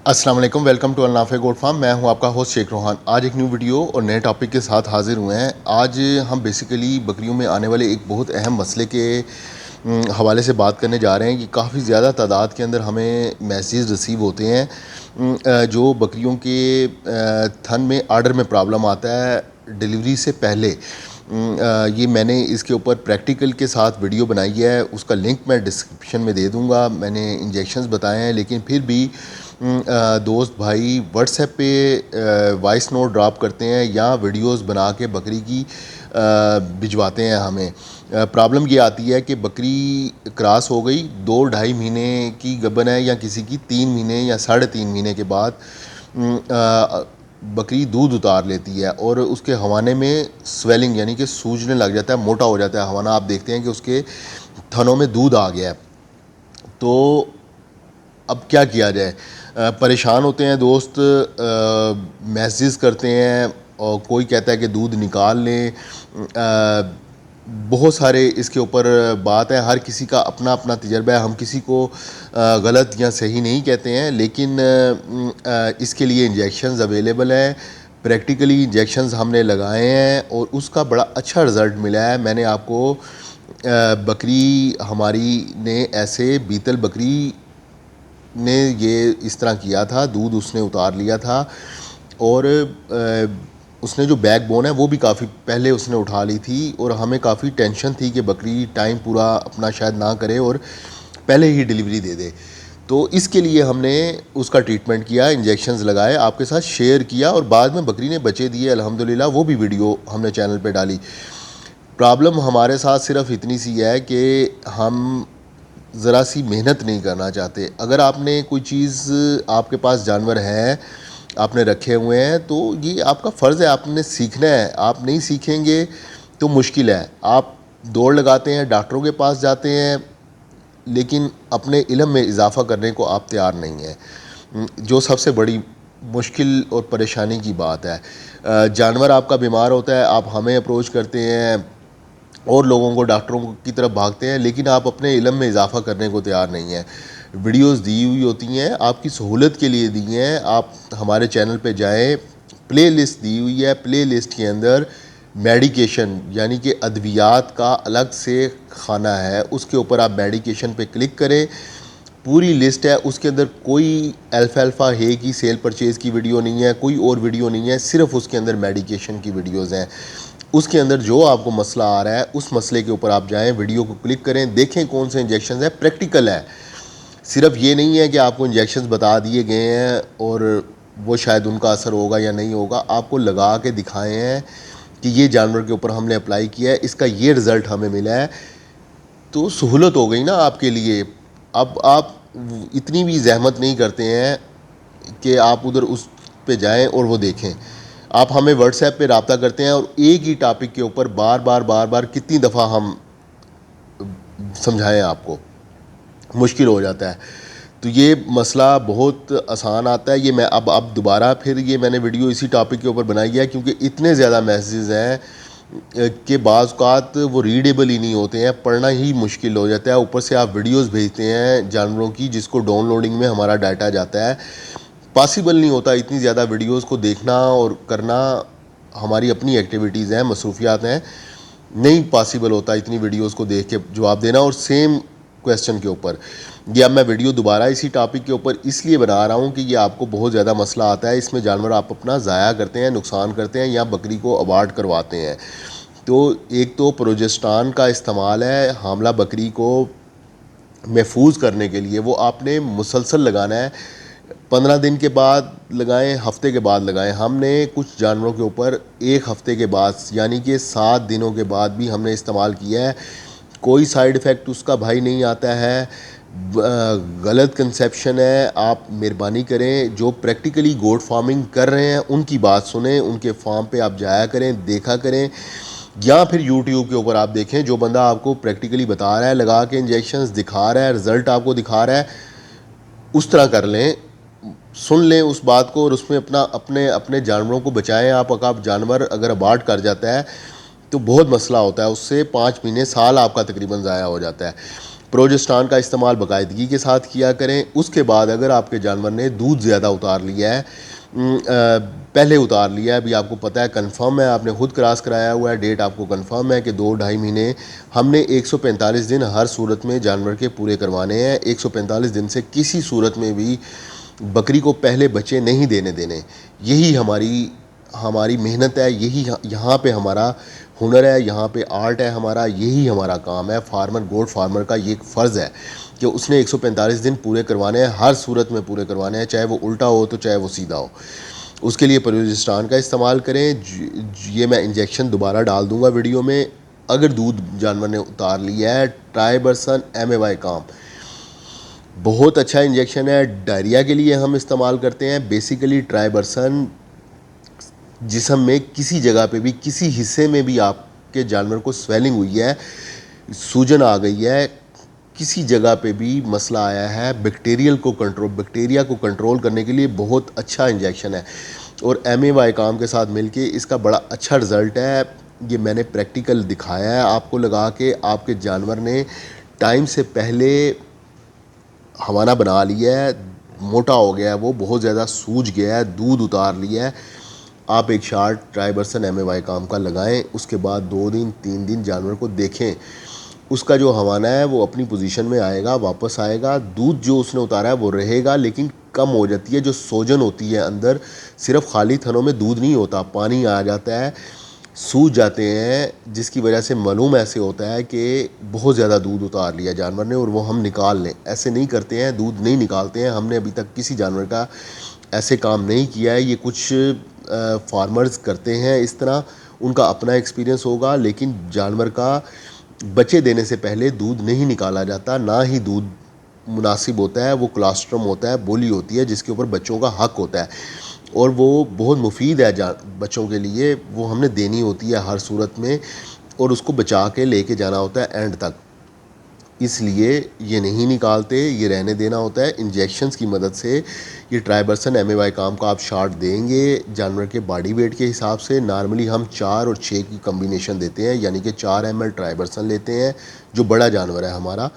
अस्सलाम वालेकुम, welcome to अल-नाफ़े goat farm. मैं हूं आपका होस्ट शेख रोहान। आज एक न्यू वीडियो और नए टॉपिक के साथ हाज़िर हुए हैं। आज हम बेसिकली बकरियों में आने वाले एक बहुत अहम मसले के हवाले से बात करने जा रहे हैं कि काफ़ी ज़्यादा तादाद के अंदर हमें मैसेज रिसीव होते हैं जो बकरियों के थन में आर्डर में प्रॉब्लम आता है डिलीवरी से पहले। ये मैंने इसके ऊपर प्रैक्टिकल के साथ वीडियो बनाई है, उसका लिंक मैं डिस्क्रिप्शन में दे दूंगा। मैंने इंजेक्शंस बताए हैं, लेकिन फिर भी दोस्त भाई व्हाट्सएप पे वॉइस नोट ड्रॉप करते हैं या वीडियोस बना के बकरी की भिजवाते हैं हमें। प्रॉब्लम ये आती है कि बकरी क्रॉस हो गई, 2-2.5 महीने की गबन है या किसी की 3 महीने या 3.5 महीने के बाद बकरी दूध उतार लेती है और उसके हवाने में स्वेलिंग यानी कि सूजने लग जाता है, मोटा हो जाता है हवाना। आप देखते हैं कि उसके थनों में दूध आ गया है। तो अब क्या किया जाए? परेशान होते हैं दोस्त, मैसेज करते हैं और कोई कहता है कि दूध निकाल लें। बहुत सारे इसके ऊपर बात है, हर किसी का अपना अपना तजर्बा है। हम किसी को गलत या सही नहीं कहते हैं, लेकिन इसके लिए इंजेक्शंस अवेलेबल हैं। प्रैक्टिकली इंजेक्शंस हमने लगाए हैं और उसका बड़ा अच्छा रिज़ल्ट मिला है। मैंने आपको बकरी हमारी ने ऐसे बीतल बकरी ने ये इस तरह किया था, दूध उसने उतार लिया था और उसने जो बैक बोन है वो भी काफ़ी पहले उसने उठा ली थी और हमें काफ़ी टेंशन थी कि बकरी टाइम पूरा अपना शायद ना करे और पहले ही डिलीवरी दे दे। तो इसके लिए हमने उसका ट्रीटमेंट किया, इंजेक्शंस लगाए, आपके साथ शेयर किया और बाद में बकरी ने बच्चे दिए अल्हम्दुलिल्लाह। वो भी वीडियो हमने चैनल पे डाली। प्रॉब्लम हमारे साथ सिर्फ इतनी सी है कि हम ज़रा सी मेहनत नहीं करना चाहते। अगर आपने कोई चीज़, आपके पास जानवर है, आपने रखे हुए हैं, तो ये आपका फ़र्ज़ है, आपने सीखना है। आप नहीं सीखेंगे तो मुश्किल है। आप दौड़ लगाते हैं, डॉक्टरों के पास जाते हैं, लेकिन अपने इल्म में इजाफ़ा करने को आप तैयार नहीं हैं, जो सबसे बड़ी मुश्किल और परेशानी की बात है। जानवर आपका बीमार होता है, आप हमें अप्रोच करते हैं और लोगों को, डॉक्टरों की तरफ भागते हैं, लेकिन आप अपने इल्म में इजाफ़ा करने को तैयार नहीं हैं। वीडियोस दी हुई होती हैं, आपकी सहूलत के लिए दी हैं। आप हमारे चैनल पे जाएं, प्ले लिस्ट दी हुई है। प्ले लिस्ट के अंदर मेडिकेशन यानी कि अद्वियात का अलग से खाना है, उसके ऊपर आप मेडिकेशन पे क्लिक करें, पूरी लिस्ट है। उसके अंदर कोई अल्फ़ा हे की सेल परचेज़ की वीडियो नहीं है, कोई और वीडियो नहीं है, सिर्फ उसके अंदर मेडिकेशन की वीडियोज़ हैं। उसके अंदर जो आपको मसला आ रहा है उस मसले के ऊपर आप जाएं, वीडियो को क्लिक करें, देखें कौन से इंजेक्शन है। प्रैक्टिकल है, सिर्फ ये नहीं है कि आपको इंजेक्शंस बता दिए गए हैं और वो शायद उनका असर होगा या नहीं होगा। आपको लगा के दिखाए हैं कि ये जानवर के ऊपर हमने अप्लाई किया है, इसका ये रिज़ल्ट हमें मिला है। तो सहूलत हो गई ना आपके लिए। अब आप इतनी भी जहमत नहीं करते हैं कि आप उधर उस पे जाएं और वो देखें। आप हमें व्हाट्सएप पे रब्ता करते हैं और एक ही टॉपिक के ऊपर बार बार कितनी दफ़ा हम समझाएं आपको, मुश्किल हो जाता है। तो ये मसला बहुत आसान आता है। ये मैं अब दोबारा फिर ये मैंने वीडियो इसी टॉपिक के ऊपर बनाई है, क्योंकि इतने ज़्यादा मैसेजेस हैं कि बाज़ औक़ात वो रीडेबल ही नहीं होते हैं, पढ़ना ही मुश्किल हो जाता है। ऊपर से आप वीडियोस भेजते हैं जानवरों की, जिसको डाउनलोडिंग में हमारा डाटा जाता है। पॉसिबल नहीं होता इतनी ज़्यादा वीडियोस को देखना और करना। हमारी अपनी एक्टिविटीज़ हैं, मसरूफियात हैं, नहीं पॉसिबल होता इतनी वीडियोस को देख के जवाब देना और सेम क्वेश्चन के ऊपर। ये अब मैं वीडियो दोबारा इसी टॉपिक के ऊपर इसलिए बना रहा हूँ कि ये आपको बहुत ज़्यादा मसला आता है। इसमें जानवर आप अपना ज़ाया करते हैं, नुकसान करते हैं या बकरी को अबार्ट करवाते हैं। तो एक तो प्रोजेस्टेरॉन का इस्तेमाल है हामला बकरी को महफूज करने के लिए, वो आपने मुसलसल लगाना है। 15 दिन के बाद लगाएं, हफ्ते के बाद लगाएं। हमने कुछ जानवरों के ऊपर 1 हफ्ते के बाद यानी कि 7 दिनों के बाद भी हमने इस्तेमाल किया है। कोई साइड इफ़ेक्ट उसका भाई नहीं आता है। गलत कंसेप्शन है। आप मेहरबानी करें, जो प्रैक्टिकली गोट फार्मिंग कर रहे हैं उनकी बात सुने, उनके फार्म पे आप जाया करें, देखा करें, या फिर यूट्यूब के ऊपर आप देखें। जो बंदा आपको प्रैक्टिकली बता रहा है, लगा के इंजेक्शंस दिखा रहा है, रिज़ल्ट आपको दिखा रहा है, उस तरह कर लें, सुन लें उस बात को और उसमें अपने अपने जानवरों को बचाएं। आप जानवर अगर अबार्ट कर जाता है तो बहुत मसला होता है, उससे 5 महीने साल आपका तकरीबन ज़ाया हो जाता है। प्रोजेस्टेरॉन का इस्तेमाल बाकायदगी के साथ किया करें। उसके बाद अगर आपके जानवर ने दूध ज़्यादा उतार लिया है, पहले उतार लिया है, अभी आपको पता है, कंफर्म है, आपने खुद क्रॉस कराया हुआ है, डेट आपको कंफर्म है कि 2-2.5 महीने हमने 145 दिन हर सूरत में जानवर के पूरे करवाने हैं। 145 दिन से किसी सूरत में भी बकरी को पहले बच्चे नहीं देने देने। यही हमारी मेहनत है, यही यहाँ पे हमारा हुनर है, यहाँ पे आर्ट है हमारा, यही हमारा काम है। फार्मर, गोट फार्मर का ये एक फ़र्ज़ है कि उसने 145 दिन पूरे करवाने हैं, हर सूरत में पूरे करवाने हैं, चाहे वो उल्टा हो तो चाहे वो सीधा हो। उसके लिए प्रोजेस्टेरॉन का इस्तेमाल करें। ये मैं इंजेक्शन दोबारा डाल दूँगा वीडियो में। अगर दूध जानवर ने उतार लिया है, ट्राइबरसन MAY काम बहुत अच्छा इंजेक्शन है। डायरिया के लिए हम इस्तेमाल करते हैं। बेसिकली ट्राइबरसन जिस्म में किसी जगह पे भी, किसी हिस्से में भी आपके जानवर को स्वेलिंग हुई है, सूजन आ गई है, किसी जगह पे भी मसला आया है, बैक्टीरिया को कंट्रोल करने के लिए बहुत अच्छा इंजेक्शन है। और MAY काम के साथ मिलके इसका बड़ा अच्छा रिज़ल्ट है। ये मैंने प्रैक्टिकल दिखाया है आपको लगा के। आपके जानवर ने टाइम से पहले हवाना बना लिया है, मोटा हो गया है, वो बहुत ज़्यादा सूज गया है, दूध उतार लिया है। आप एक शार्ट ट्राइबरसन MAY काम का लगाएं, उसके बाद 2 दिन 3 दिन जानवर को देखें, उसका जो हवाना है वो अपनी पोजीशन में आएगा, वापस आएगा, दूध जो उसने उतारा है वो रहेगा, लेकिन कम हो जाती है। जो सोजन होती है अंदर, सिर्फ खाली थनों में दूध नहीं होता, पानी आ जाता है, सूज जाते हैं, जिसकी वजह से मालूम ऐसे होता है कि बहुत ज़्यादा दूध उतार लिया जानवर ने और वो हम निकाल लें। ऐसे नहीं करते हैं, दूध नहीं निकालते हैं। हमने अभी तक किसी जानवर का ऐसे काम नहीं किया है। ये कुछ फार्मर्स करते हैं इस तरह, उनका अपना एक्सपीरियंस होगा, लेकिन जानवर का बच्चे देने से पहले दूध नहीं निकाला जाता, ना ही दूध मुनासिब होता है। वो कोलेस्ट्रम होता है, बोली होती है जिसके ऊपर बच्चों का हक होता है और वो बहुत मुफीद है बच्चों के लिए। वो हमने देनी होती है हर सूरत में और उसको बचा के लेके जाना होता है एंड तक। इसलिए ये नहीं निकालते, ये रहने देना होता है। इंजेक्शंस की मदद से ये ट्राइबरसन MAY काम का आप शार्ट देंगे जानवर के बॉडी वेट के हिसाब से। नॉर्मली हम 4 और 6 की कम्बिनेशन देते हैं, यानी कि 4 ml ट्राइबरसन लेते हैं जो बड़ा जानवर है हमारा,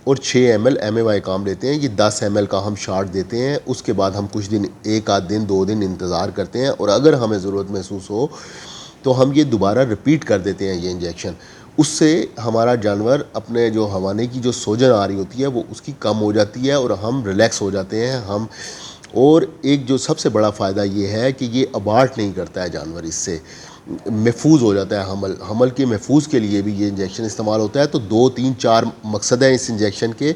और 6 ml MAY काम लेते हैं। ये 10 ml का हम शार्ट देते हैं। उसके बाद हम कुछ दिन, 1 आध दिन 2 दिन इंतज़ार करते हैं और अगर हमें ज़रूरत महसूस हो तो हम ये दोबारा रिपीट कर देते हैं ये इंजेक्शन। उससे हमारा जानवर अपने जो हवाने की जो सोजन आ रही होती है वो उसकी कम हो जाती है और हम रिलैक्स हो जाते हैं हम। और एक जो सबसे बड़ा फ़ायदा ये है कि ये अबार्ट नहीं करता है जानवर, इससे महफूज हो जाता है। हमल के महफूज के लिए भी ये इंजेक्शन इस्तेमाल होता है। तो 2 3 4 मकसद हैं इस इंजेक्शन के।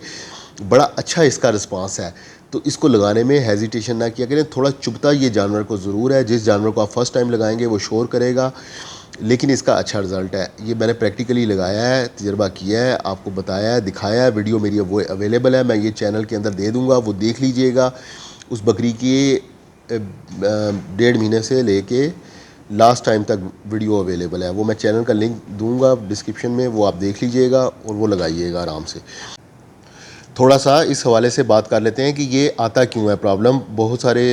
बड़ा अच्छा इसका रिस्पांस है, तो इसको लगाने में हेजिटेशन ना किया करें। थोड़ा चुभता ये जानवर को ज़रूर है, जिस जानवर को आप फर्स्ट टाइम लगाएंगे वो शोर करेगा, लेकिन इसका अच्छा रिज़ल्ट है। ये मैंने प्रैक्टिकली लगाया है, तजर्बा किया है, आपको बताया है, दिखाया है। वीडियो मेरी वो अवेलेबल है, मैं ये चैनल के अंदर दे दूँगा, वो देख लीजिएगा। उस बकरी की 1.5 महीने से लेके लास्ट टाइम तक वीडियो अवेलेबल है। वो मैं चैनल का लिंक दूंगा डिस्क्रिप्शन में, वो आप देख लीजिएगा और वो लगाइएगा आराम से। थोड़ा सा इस हवाले से बात कर लेते हैं कि ये आता क्यों है प्रॉब्लम। बहुत सारे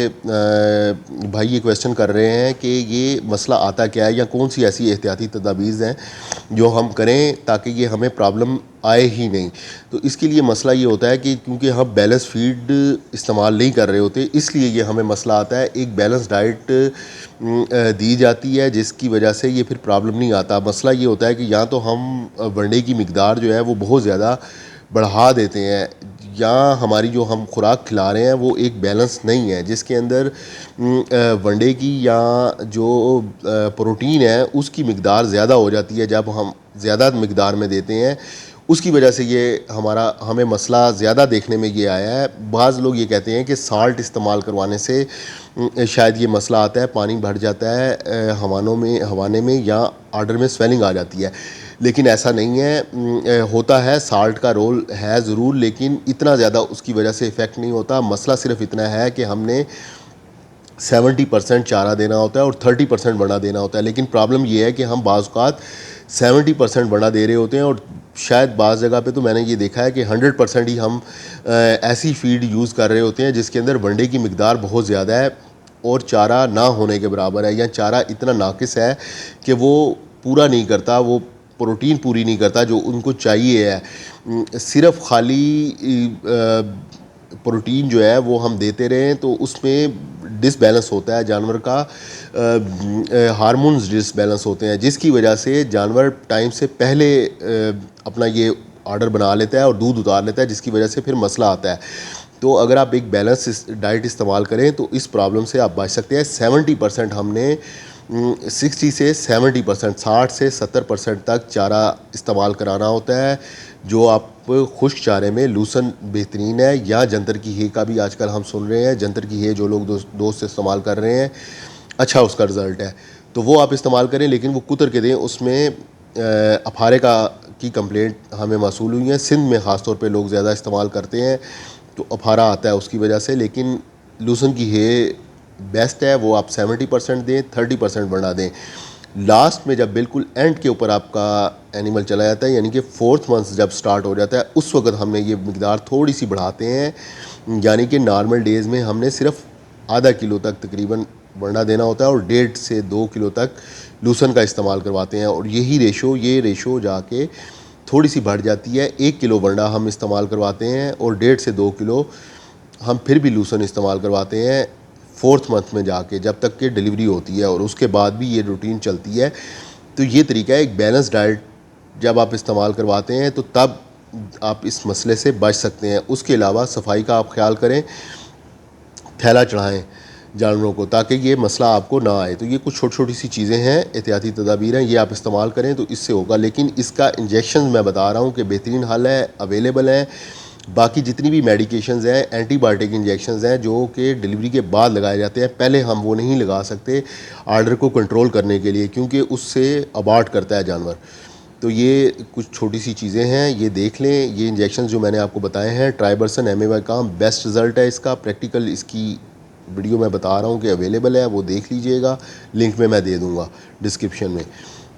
भाई ये क्वेश्चन कर रहे हैं कि ये मसला आता क्या है या कौन सी ऐसी एहतियाती तदाबीर हैं जो हम करें ताकि ये हमें प्रॉब्लम आए ही नहीं। तो इसके लिए मसला ये होता है कि क्योंकि हम बैलेंस फीड इस्तेमाल नहीं कर रहे होते, इसलिए ये हमें मसला आता है। एक बैलेंस डाइट दी जाती है जिसकी वजह से ये फिर प्रॉब्लम नहीं आता। मसला ये होता है कि या तो हम वनडे की मिकदार जो है वो बहुत ज़्यादा बढ़ा देते हैं, या हमारी जो हम खुराक खिला रहे हैं वो एक बैलेंस नहीं है, जिसके अंदर वनडे की या जो प्रोटीन है उसकी मिकदार ज़्यादा हो जाती है जब हम ज़्यादा मिकदार में देते हैं। उसकी वजह से ये हमें मसला ज़्यादा देखने में ये आया है। बाज़ लोग ये कहते हैं कि साल्ट इस्तेमाल करवाने से शायद ये मसला आता है, पानी भर जाता है हवाने में या आर्डर में स्वेलिंग आ जाती है, लेकिन ऐसा नहीं है। होता है, साल्ट का रोल है ज़रूर, लेकिन इतना ज़्यादा उसकी वजह से इफ़ेक्ट नहीं होता। मसला सिर्फ इतना है कि हमने 70% चारा देना होता है और 30% बना देना होता है। लेकिन प्रॉब्लम ये है कि हम बाज़ औक़ात 70% बना दे रहे होते हैं और शायद बाज़ जगह पे तो मैंने ये देखा है कि 100% ही हम ऐसी फीड यूज़ कर रहे होते हैं जिसके अंदर वनडे की मिकदार बहुत ज़्यादा है और चारा ना होने के बराबर है, या चारा इतना नाकिस है कि वो पूरा नहीं करता, वो प्रोटीन पूरी नहीं करता जो उनको चाहिए है। सिर्फ खाली प्रोटीन जो है वो हम देते रहें तो उसमें डिसबैलेंस होता है जानवर का, हार्मोन्स डिसबैलेंस होते हैं, जिसकी वजह से जानवर टाइम से पहले अपना ये ऑर्डर बना लेता है और दूध उतार लेता है, जिसकी वजह से फिर मसला आता है। तो अगर आप एक बैलेंस डाइट इस्तेमाल करें तो इस प्रॉब्लम से आप बच सकते हैं। 70% हमने 60 से 70%, 60 से 70% तक चारा इस्तेमाल कराना होता है। जो आप खुश्क चारे में लूसन बेहतरीन है, या जंतर की हे का भी आजकल हम सुन रहे हैं, जंतर की हे जो लोग दोस्त इस्तेमाल कर रहे हैं, अच्छा उसका रिज़ल्ट है, तो वो आप इस्तेमाल करें, लेकिन वो कुतर के दें। उसमें अफारे की कंप्लेंट हमें मौसूल हुई है, सिंध में ख़ास तौर पे लोग ज़्यादा इस्तेमाल करते हैं तो अफारा आता है उसकी वजह से। लेकिन लूसन की हे बेस्ट है, वो आप 70% दें, 30% बढ़ा दें। लास्ट में जब बिल्कुल एंड के ऊपर आपका एनिमल चला जाता है, यानी कि 4th मंथ जब स्टार्ट हो जाता है, उस वक्त हमने ये मकदार थोड़ी सी बढ़ाते हैं। यानी कि नॉर्मल डेज़ में हमने सिर्फ आधा किलो तक तकरीबन बढ़ना देना होता है और 1.5 से 2 किलो तक लूसन का इस्तेमाल करवाते हैं। और ये रेशो जाके थोड़ी सी बढ़ जाती है। 1 किलो बंडा हम इस्तेमाल करवाते हैं और 1.5 से 2 किलो हम फिर भी लूसन इस्तेमाल करवाते हैं 4th मंथ में जाके, जब तक कि डिलीवरी होती है, और उसके बाद भी ये रूटीन चलती है। तो ये तरीका है, एक बैलेंस डाइट जब आप इस्तेमाल करवाते हैं तो तब आप इस मसले से बच सकते हैं। उसके अलावा सफाई का आप ख्याल करें, थैला चढ़ाएं जानवरों को ताकि ये मसला आपको ना आए। तो ये कुछ छोटी छोटी सी चीज़ें हैं, एहतियाती तदाबीर हैं, ये आप इस्तेमाल करें तो इससे होगा। लेकिन इसका इंजेक्शन मैं बता रहा हूँ कि बेहतरीन हल है, अवेलेबल है। बाकी जितनी भी मेडिकेशंस हैं, एंटीबायोटिक इंजेक्शंस हैं जो कि डिलीवरी के बाद लगाए जाते हैं, पहले हम वो नहीं लगा सकते आर्डर को कंट्रोल करने के लिए, क्योंकि उससे अबार्ट करता है जानवर। तो ये कुछ छोटी सी चीज़ें हैं, ये देख लें। ये इंजेक्शन जो मैंने आपको बताए हैं, ट्राइबर्सन MAY का बेस्ट रिज़ल्ट है इसका। प्रैक्टिकल इसकी वीडियो मैं बता रहा हूँ कि अवेलेबल है, वो देख लीजिएगा, लिंक में मैं दे दूँगा डिस्क्रिप्शन में।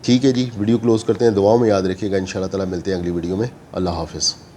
ठीक है जी, वीडियो क्लोज़ करते हैं। दुआओं में याद रखिएगा। इंशाल्लाह ताला मिलते हैं अगली वीडियो में। अल्लाह हाफ़िज़।